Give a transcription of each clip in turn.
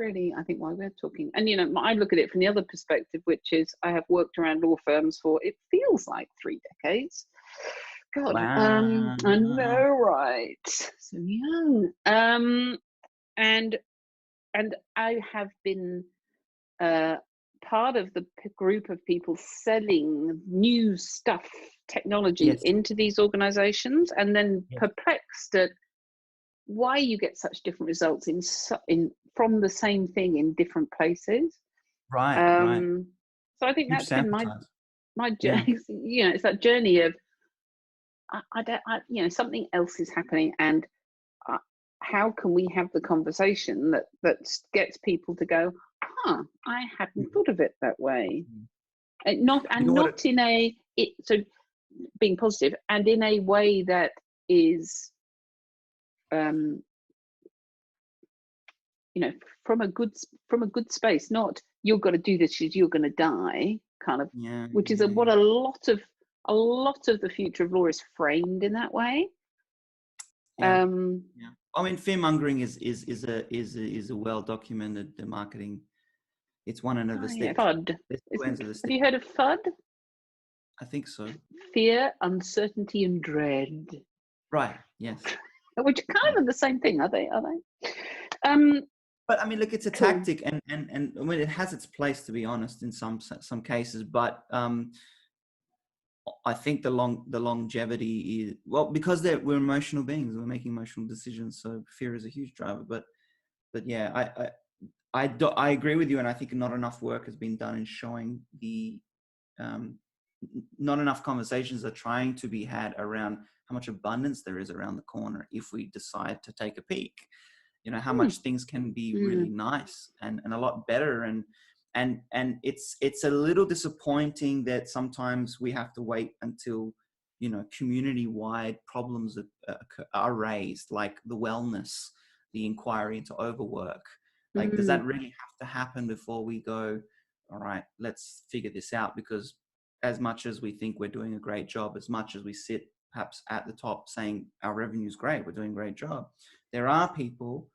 really, I think, why we're talking. And, I look at it from the other perspective, which is I have worked around law firms for, it feels like 3 decades. God, Wow. I know, right? So young. And I have been part of the group of people selling new stuff, technology Yes. into these organizations, and then Yes. perplexed at why you get such different results from the same thing in different places. Right. So I think Huge that's been sample my size. Yeah. journey. It's that journey of something else is happening, and how can we have the conversation that gets people to go, I hadn't thought of it that way. Not so being positive, and in a way that is from a good space, not you've got to do this because you're going to die kind of, which is what a lot of the future of law is framed in that way. Yeah. I mean, fear mongering is a well documented marketing. It's one end of the stick. FUD. Have you heard of FUD? I think so. Fear, uncertainty, and dread. Right. Yes. Which are kind of the same thing, are they? But I mean, look, it's a tactic, and I mean, it has its place, to be honest, in some cases. But I think the longevity is, well, because we're emotional beings, we're making emotional decisions. So fear is a huge driver. But yeah, I agree with you, and I think not enough work has been done in showing not enough conversations are trying to be had around how much abundance there is around the corner if we decide to take a peek. How much things can be really nice and a lot better, and it's a little disappointing that sometimes we have to wait until community-wide problems are raised, like the wellness, the inquiry into overwork. Like, does that really have to happen before we go, all right, let's figure this out? Because as much as we think we're doing a great job, as much as we sit perhaps at the top saying our revenue is great, we're doing a great job, there are people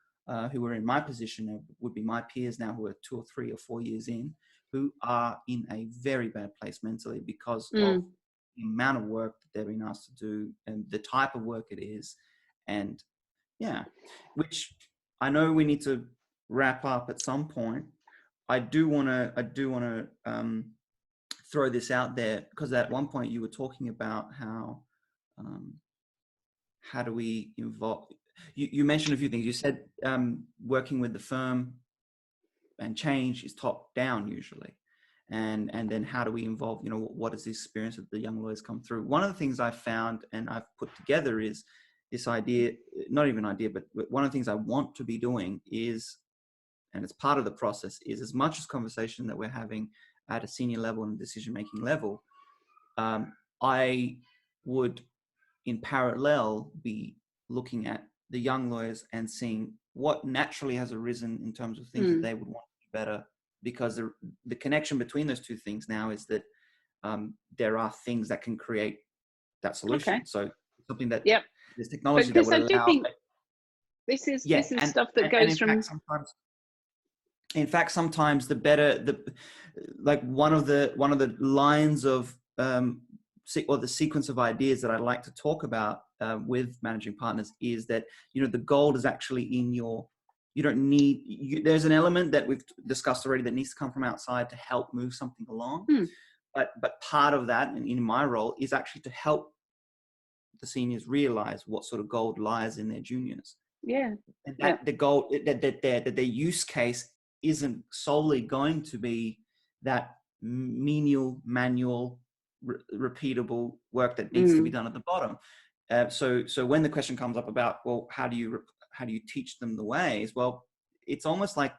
who are in my position, and would be my peers now, who are 2 or 3 or 4 years in, who are in a very bad place mentally because of the amount of work that they're being asked to do and the type of work it is. And which I know we need to wrap up at some point. I do want to throw this out there, because at one point you were talking about how do we involve, you mentioned a few things. You said working with the firm and change is top down usually, and then how do we involve, what is the experience that the young lawyers come through? One of the things I found and I've put together is this idea, not even idea, but one of the things I want to be doing is, and it's part of the process, is as much as conversation that we're having at a senior level and decision-making level, I would in parallel be looking at the young lawyers and seeing what naturally has arisen in terms of things that they would want to be better, because the connection between those two things now is that there are things that can create that solution. Okay. So something that there's technology that will allow. This is stuff that goes from. In fact, sometimes like one of the lines of or the sequence of ideas that I'd like to talk about with managing partners is that, the gold is actually in there's an element that we've discussed already that needs to come from outside to help move something along. But part of that, and in my role, is actually to help the seniors realize what sort of gold lies in their juniors. Yeah. And that the gold, that their use case isn't solely going to be that menial, manual, repeatable work that needs to be done at the bottom. So when the question comes up about, well, how do you teach them the ways? Well, it's almost like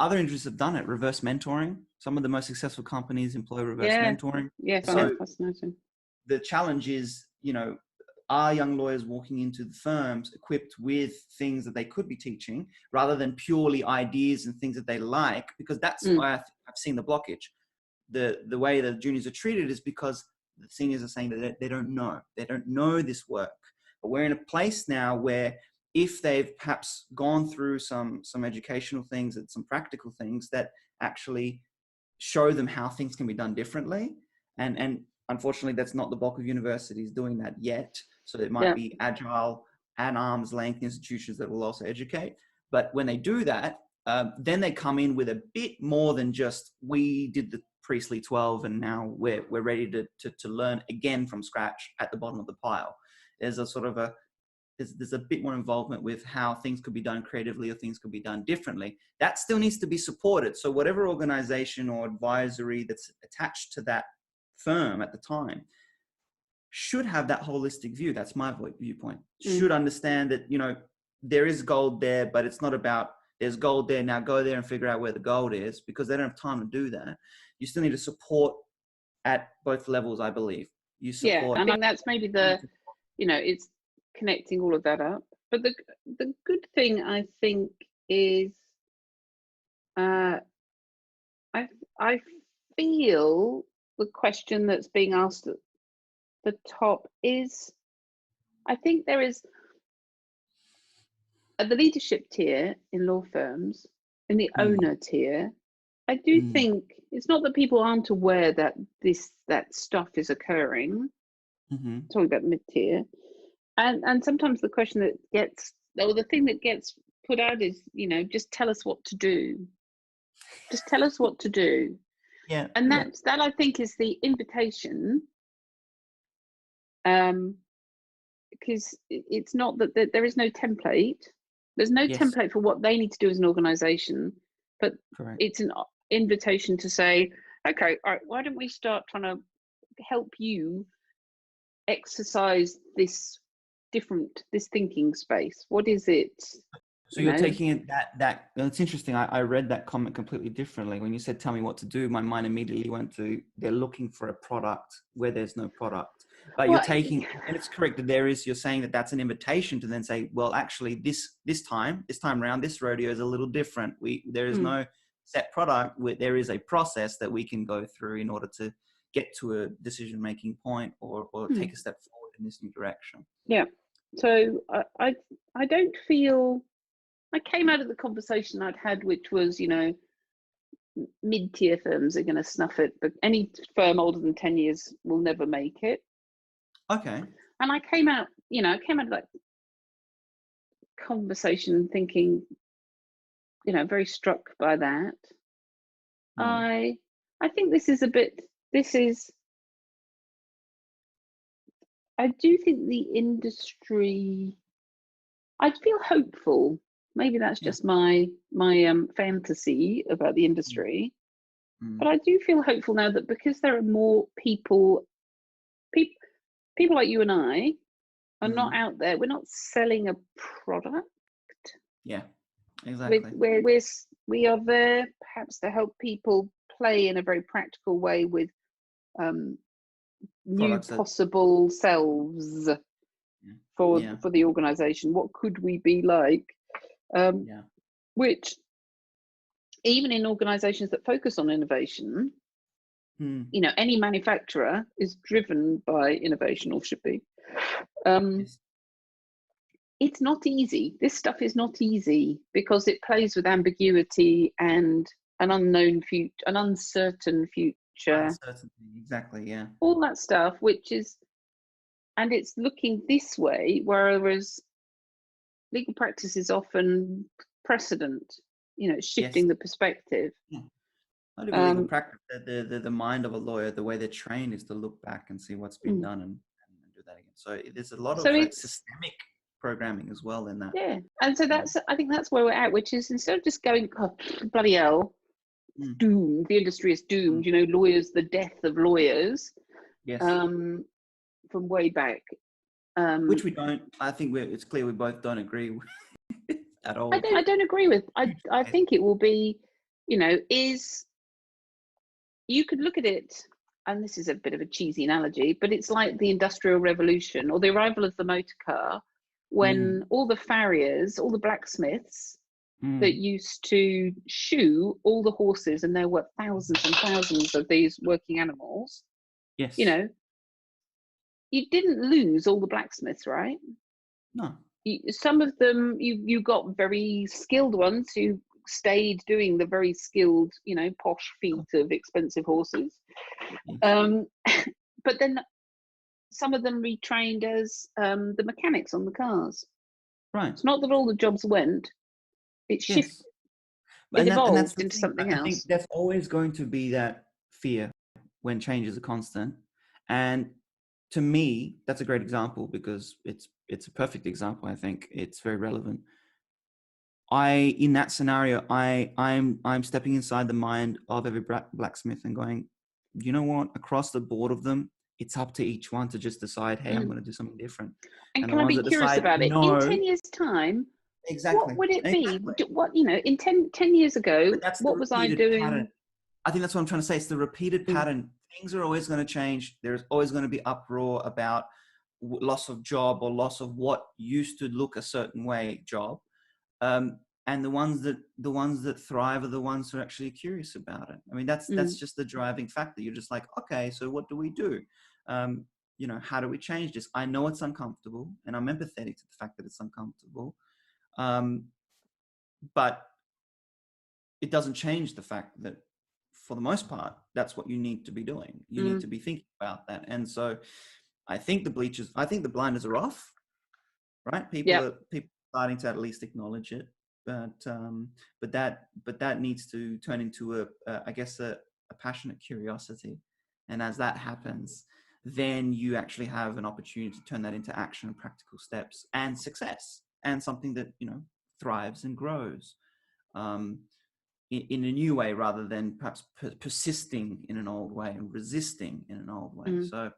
other industries have done it. Reverse mentoring. Some of the most successful companies employ reverse mentoring. Yes, so fascinating. The challenge is, are young lawyers walking into the firms equipped with things that they could be teaching, rather than purely ideas and things that they like? Because that's why I've seen the blockage. The way the juniors are treated is because the seniors are saying that they don't know this work. But we're in a place now where if they've perhaps gone through some educational things and some practical things that actually show them how things can be done differently. And unfortunately, that's not the bulk of universities doing that yet. So it might be agile and arm's length institutions that will also educate. But when they do that, then they come in with a bit more than just, we did the Priestley 12 and now we're ready to learn again from scratch at the bottom of the pile. There's a sort of there's a bit more involvement with how things could be done creatively or things could be done differently. That still needs to be supported. So whatever organization or advisory that's attached to that firm at the time should have that holistic view. That's my viewpoint. Should understand that, you know, there is gold there, but it's not about there's gold there, now go there and figure out where the gold is, because they don't have time to do that. You still need to support at both levels, I believe. You support. I think that's maybe the, you know, it's connecting all of that up. But the good thing, I think, is I feel the question that's being asked at the top is, I think there is at the leadership tier in law firms, in the owner tier, I do think it's not that people aren't aware that that stuff is occurring. Talking about mid-tier, and sometimes the question that gets, or the thing that gets put out is, you know, just tell us what to do. Just tell us what to do. Yeah. And that I think is the invitation. Because it's not that there is no template. There's no template for what they need to do as an organization, but it's an invitation to say, okay, all right, why don't we start trying to help you exercise this thinking space? What is it? So you're taking it that it's interesting. I read that comment completely differently. When you said, tell me what to do, my mind immediately went to, they're looking for a product where there's no product. But you're taking, and it's correct that you're saying that that's an invitation to then say, well, actually this time around, this rodeo is a little different. There is no set product. There is a process that we can go through in order to get to a decision-making point or take a step forward in this new direction. Yeah. So I don't feel, I came out of the conversation I'd had, which was, you know, mid-tier firms are going to snuff it, but any firm older than 10 years will never make it. Okay. And I came out of that conversation thinking, you know, very struck by that. I think I do think the industry, I feel hopeful. Maybe that's just my fantasy about the industry. But I do feel hopeful now that because there are more people like you and I are not out there. We're not selling a product. Yeah, exactly. We are there perhaps to help people play in a very practical way with new possible selves for the organization. What could we be like? Which, even in organizations that focus on innovation, you know, any manufacturer is driven by innovation, or should be. It's not easy. This stuff is not easy because it plays with ambiguity and an unknown future, an uncertain future. Uncertainty, exactly, yeah. All that stuff, which is, and it's looking this way, whereas legal practice is often precedent, you know, shifting the perspective. I do believe in practice, the mind of a lawyer, the way they're trained is to look back and see what's been done and do that again. So there's a lot of systemic programming as well in that. Yeah, and so I think that's where we're at, which is, instead of just going, oh, bloody hell, doomed, the industry is doomed, you know, lawyers, the death of lawyers, from way back. Which we don't, I think it's clear we both don't agree with at all. I don't agree with. I think it will be, you know, you could look at it, and this is a bit of a cheesy analogy, but it's like the Industrial Revolution or the arrival of the motor car, when all the farriers, all the blacksmiths that used to shoe all the horses, and there were thousands and thousands of these working animals. You know, you didn't lose all the blacksmiths, right? No. some of them, you got very skilled ones who stayed doing the very skilled, you know, posh feat of expensive horses. But then some of them retrained as the mechanics on the cars. Right. It's not that all the jobs went. It shifted. It evolved into something else. I think there's always going to be that fear when change is a constant. And to me, that's a great example because it's a perfect example. I think it's very relevant. In that scenario, I'm stepping inside the mind of every blacksmith and going, you know what? Across the board of them, it's up to each one to just decide, hey, I'm going to do something different. And can I be curious about it? In 10 years' time, what would it be? What, you know, in 10 years ago, what was I doing? Pattern. I think that's what I'm trying to say. It's the repeated pattern. Things are always going to change. There's always going to be uproar about loss of job or loss of what used to look a certain way job. And the ones that thrive are the ones who are actually curious about it. I mean, that's just the driving factor. You're just like, okay, so what do we do? You know, how do we change this? I know it's uncomfortable, and I'm empathetic to the fact that it's uncomfortable. But it doesn't change the fact that, for the most part, that's what you need to be doing. You need to be thinking about that. And so, I think the blinders are off, right? People are starting to at least acknowledge it. But that needs to turn into I guess a passionate curiosity, and as that happens, then you actually have an opportunity to turn that into action and practical steps and success and something that, you know, thrives and grows in a new way rather than perhaps persisting in an old way and resisting in an old way. So